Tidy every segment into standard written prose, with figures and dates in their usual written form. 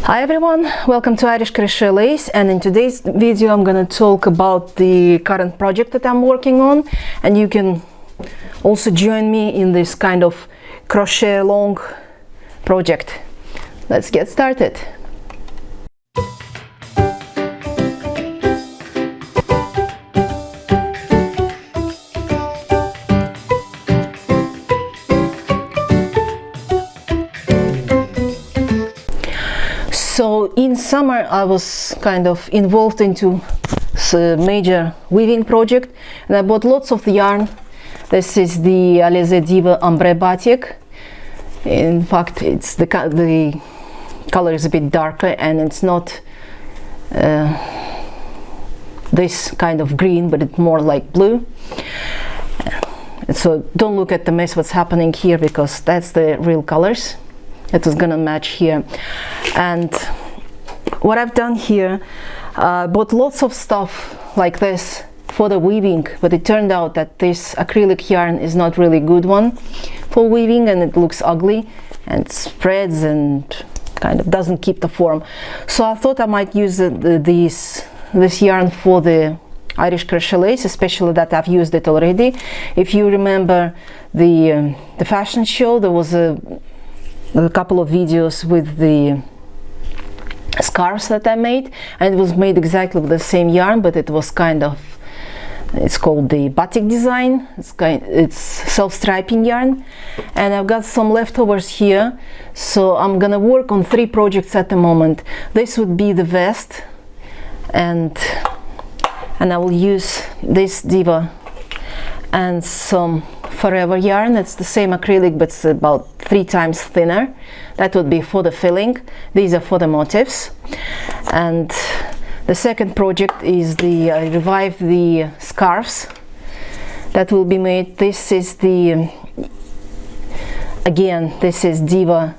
Hi everyone, welcome to Irish Crochet Lace, and in today's video I'm going to talk about the current project that I'm working on, and you can also join me in this kind of crochet along project. Let's get started. So in summer I was kind of involved into a major weaving project, and I bought lots of yarn. This is the Alize Diva Ombre Batik. In fact, it's the color is a bit darker, and it's not this kind of green, but it's more like blue. So don't look at the mess what's happening here, because that's the real colors. It was gonna match here. And what I've done here, bought lots of stuff like this for the weaving, but it turned out that this acrylic yarn is not really good one for weaving, and it looks ugly and spreads and kind of doesn't keep the form. So I thought I might use this yarn for the Irish Crochet Lace, especially that I've used it already. If you remember the fashion show, there was a couple of videos with the scarves that I made, and it was made exactly with the same yarn, but it was kind of, it's called the batik design. It's self-striping yarn, and I've got some leftovers here, so I'm gonna work on 3 projects at the moment. This would be the vest, and I will use this Diva and some Forever yarn. It's the same acrylic, but it's about 3 times thinner. That would be for the filling. These are for the motifs. And the second project is I revived the scarves that will be made. This is again, this is Diva,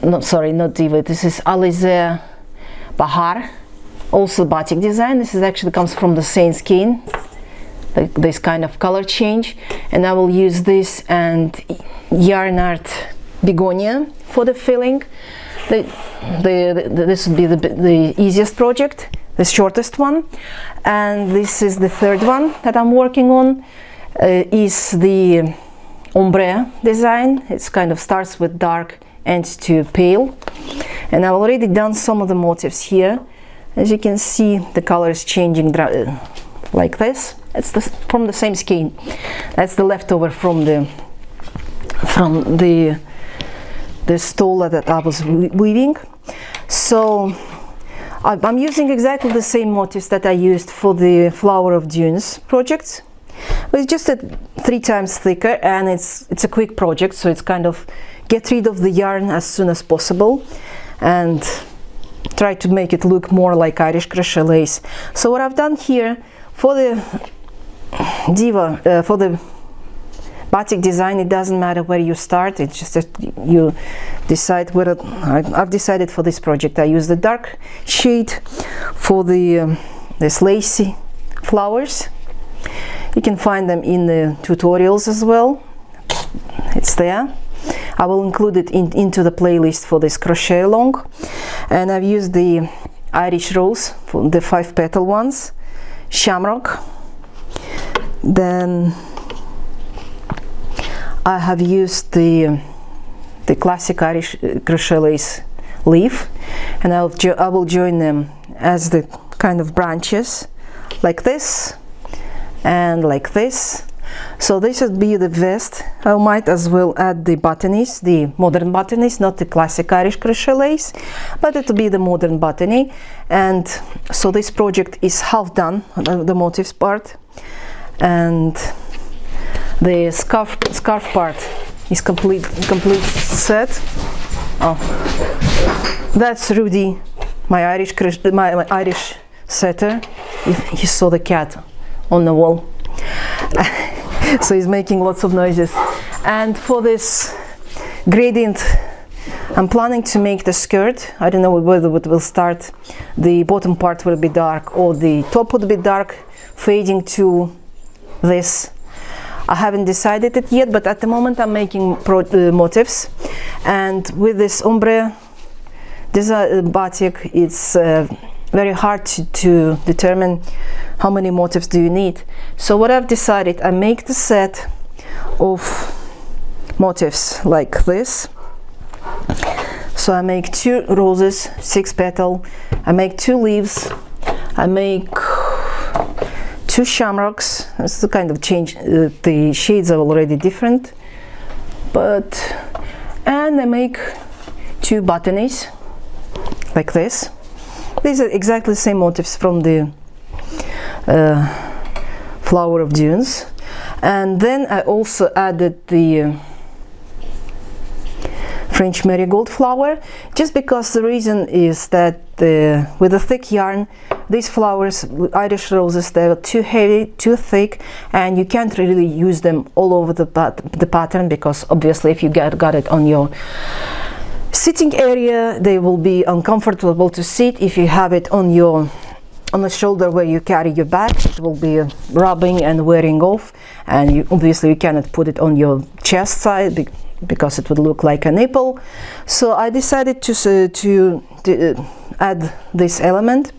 no, sorry, not Diva, this is Alize Bahar, also batik design. This is actually comes from the same skein, this kind of color change, and I will use this and yarn art begonia for the filling. This would be the easiest project, the shortest one. And this is the third one that I'm working on, is the ombre design. It's kind of starts with dark, ends to pale, and I've already done some of the motifs here. As you can see, the color is changing like this. It's from the same skein. That's the leftover from the stole that I was weaving. So I'm using exactly the same motifs that I used for the Flower of Dunes project, but it's just 3 times thicker, and it's a quick project, so it's kind of get rid of the yarn as soon as possible and try to make it look more like Irish Crochet Lace. So what I've done here for the Diva, for the batik design, it doesn't matter where you start, it's just that you decide whether I've decided for this project I use the dark shade for the this lacy flowers. You can find them in the tutorials as well. It's there. I will include it into the playlist for this crochet along. And I've used the Irish rose for the 5-petal ones, shamrock. Then I have used the classic Irish Crochet Lace leaf, and I will join them as the kind of branches like this and like this. So this should be the vest. I might as well add the botanies, the modern botanies, not the classic Irish Crochet Lace, but it will be the modern botany. And so this project is half done, the motifs part, and the scarf part is complete set. Oh, that's Rudy, my Irish setter. He saw the cat on the wall. So he's making lots of noises. And for this gradient, I'm planning to make the skirt. I don't know whether it will start, the bottom part will be dark or the top would be dark, fading to this. I haven't decided it yet, but at the moment I'm making motifs, and with this ombre This batik, it's very hard to determine how many motifs do you need. So what I've decided, I make the set of motifs like this. So I make 2 roses, 6 petal, I make 2 leaves, I make 2 shamrocks. It's the kind of change, the shades are already different, and I make 2 botanies like this. These are exactly the same motifs from the Flower of Dunes. And then I also added the French marigold flower, just because the reason is that with a thick yarn, these flowers, Irish roses, they're too heavy, too thick, and you can't really use them all over the pattern, because obviously if you got it on your sitting area, they will be uncomfortable to sit. If you have it on the shoulder where you carry your bag, it will be rubbing and wearing off, and obviously you cannot put it on your chest side because it would look like a nipple. So I decided to add this element.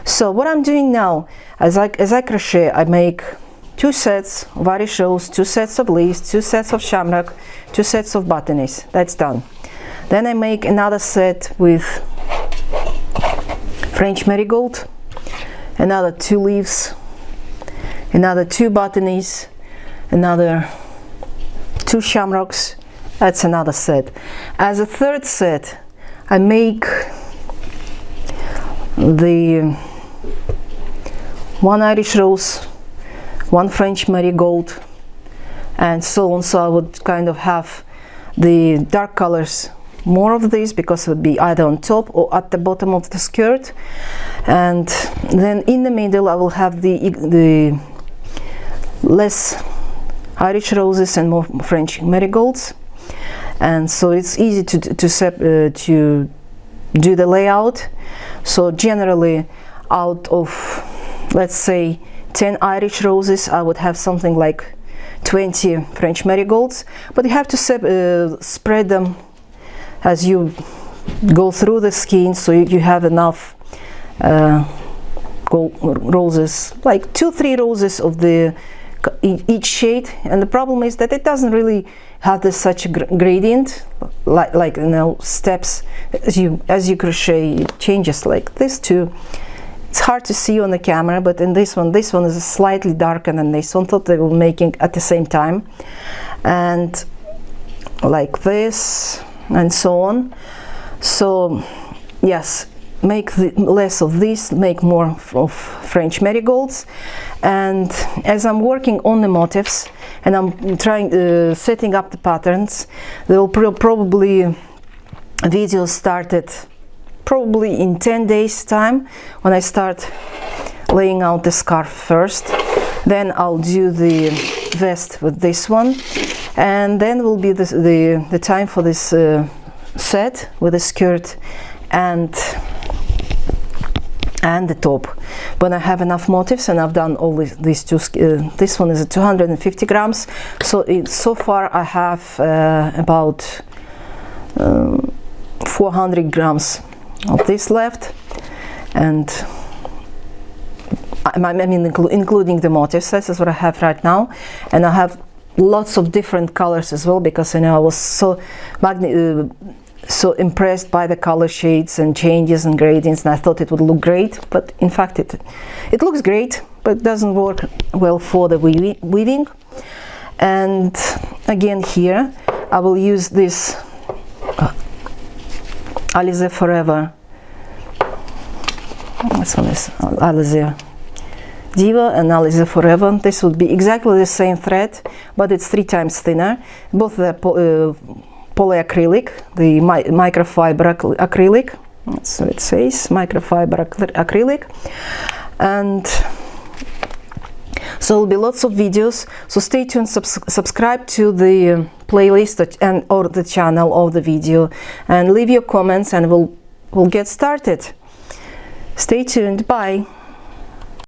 So what I'm doing now, as I crochet, I make 2 sets of Irish rose, 2 sets of leaves, 2 sets of shamrock, 2 sets of botanies. That's done. Then I make another set with French marigold, another 2 leaves, another 2 botanies, another 2 shamrocks. That's another set. As a third set, I make the 1 Irish rose, 1 French marigold, and so on. So I would kind of have the dark colors, more of these, because it would be either on top or at the bottom of the skirt. And then in the middle I will have the less Irish roses and more French marigolds. And so it's easy to do the layout. So generally, out of, let's say, 10 Irish roses, I would have something like 20 French marigolds, but you have to spread them as you go through the skein, so you have enough roses, like 2-3 roses of each shade. And the problem is that it doesn't really have such a gradient, like you know, steps as you crochet. It changes like this too. It's hard to see on the camera, but in this one is slightly darker than this one. Thought they were making at the same time, and like this, and so on. So yes, make less of this, make more of French marigolds. And as I'm working on the motifs and I'm trying setting up the patterns, there will probably videos started probably in 10 days time, when I start laying out the scarf first. Then I'll do the vest with this one, and then will be the time for this set with the skirt and the top, when I have enough motifs. And I've done all these two. This one is 250 grams. So far I have about 400 grams of this left, and I mean including the motifs. This is what I have right now, and I have lots of different colors as well, because I was so impressed by the color shades and changes and gradients, and I thought it would look great. But in fact it looks great, but it doesn't work well for the weaving. And again, here I will use this Alize Forever. This one is Alize Diva and Alize Forever. This would be exactly the same thread, but it's 3 times thinner. Both the polyacrylic, the microfiber acrylic. That's what it says, microfiber acrylic. And so there'll be lots of videos. So stay tuned, subscribe to the playlist or the channel of the video, and leave your comments, and we'll get started. Stay tuned. Bye.